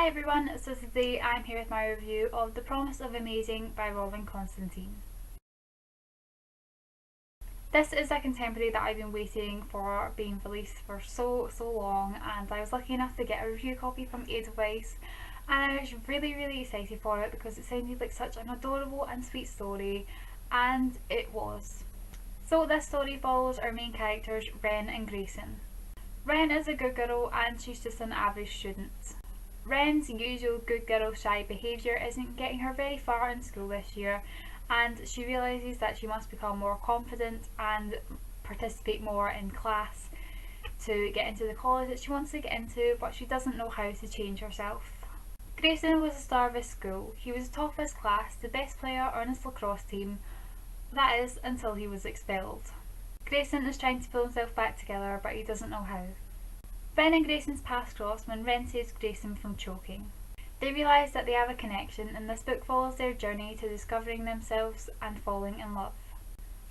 Hi everyone, so today I'm here with my review of The Promise of Amazing by Constantine. This is a contemporary that I've been waiting for being released for so long, and I was lucky enough to get a review copy from Edelweiss, and I was really excited for it because it sounded like such an adorable and sweet story, and it was. So this story follows our main characters Ren and Grayson. Ren is a good girl and she's just an average student. Ren's usual good girl shy behaviour isn't getting her very far in school this year, and she realises that she must become more confident and participate more in class to get into the college that she wants to get into, but she doesn't know how to change herself. Grayson was the star of his school. He was the top of his class, the best player on his lacrosse team, that is, until he was expelled. Grayson is trying to pull himself back together, but he doesn't know how. Ren and Grayson's paths cross when Ren saves Grayson from choking. They realise that they have a connection, and this book follows their journey to discovering themselves and falling in love.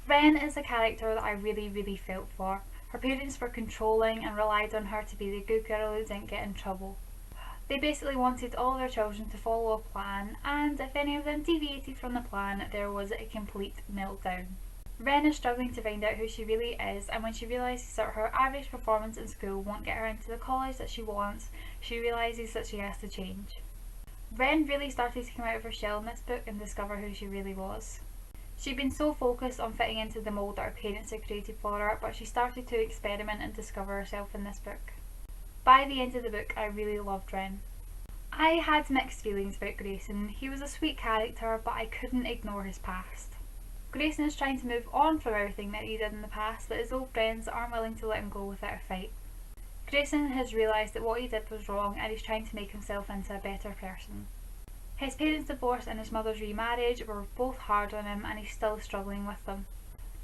Ren is a character that I really felt for. Her parents were controlling and relied on her to be the good girl who didn't get in trouble. They basically wanted all their children to follow a plan, and if any of them deviated from the plan, there was a complete meltdown. Ren is struggling to find out who she really is, and when she realises that her average performance in school won't get her into the college that she wants, she realises that she has to change. Ren really started to come out of her shell in this book and discover who she really was. She'd been so focused on fitting into the mould that her parents had created for her, but she started to experiment and discover herself in this book. By the end of the book, I really loved Ren. I had mixed feelings about Grayson. He was a sweet character, but I couldn't ignore his past. Grayson is trying to move on from everything that he did in the past, but his old friends aren't willing to let him go without a fight. Grayson has realised that what he did was wrong, and he's trying to make himself into a better person. His parents' divorce and his mother's remarriage were both hard on him, and he's still struggling with them.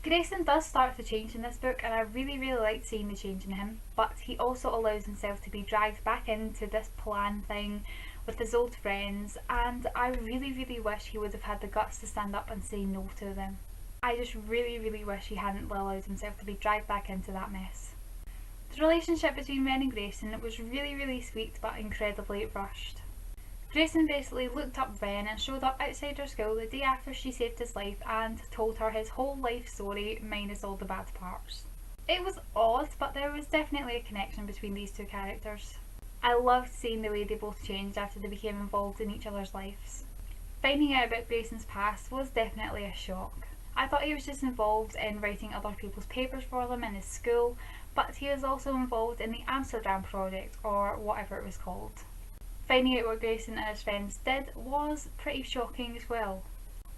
Grayson does start to change in this book, and I really liked seeing the change in him, but he also allows himself to be dragged back into this plan thing with his old friends, and I really wish he would have had the guts to stand up and say no to them. I just really wish he hadn't allowed himself to be dragged back into that mess. The relationship between Ren and Grayson was really sweet but incredibly rushed. Grayson basically looked up Ren and showed up outside her school the day after she saved his life and told her his whole life story minus all the bad parts. It was odd, but there was definitely a connection between these two characters. I loved seeing the way they both changed after they became involved in each other's lives. Finding out about Grayson's past was definitely a shock. I thought he was just involved in writing other people's papers for them in his school, but he was also involved in the Amsterdam project, or whatever it was called. Finding out what Grayson and his friends did was pretty shocking as well.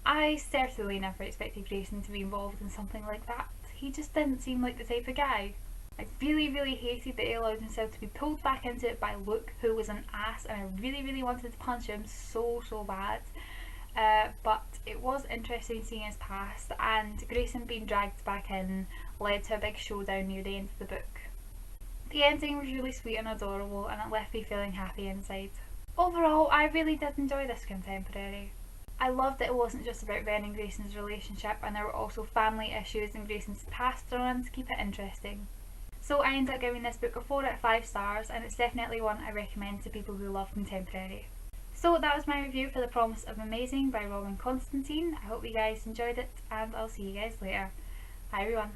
I certainly never expected Grayson to be involved in something like that. He just didn't seem like the type of guy. I really hated that he allowed himself to be pulled back into it by Luke, who was an ass, and I really wanted to punch him so bad. But it was interesting seeing his past, and Grayson being dragged back in led to a big showdown near the end of the book. The ending was really sweet and adorable, and it left me feeling happy inside. Overall, I really did enjoy this contemporary. I loved that it wasn't just about Ren and Grayson's relationship, and there were also family issues and Grayson's past thrown in to keep it interesting. So I ended up giving this book a 4 out of 5 stars, and it's definitely one I recommend to people who love contemporary. So that was my review for The Promise of Amazing by Constantine. I hope you guys enjoyed it, and I'll see you guys later. Bye everyone.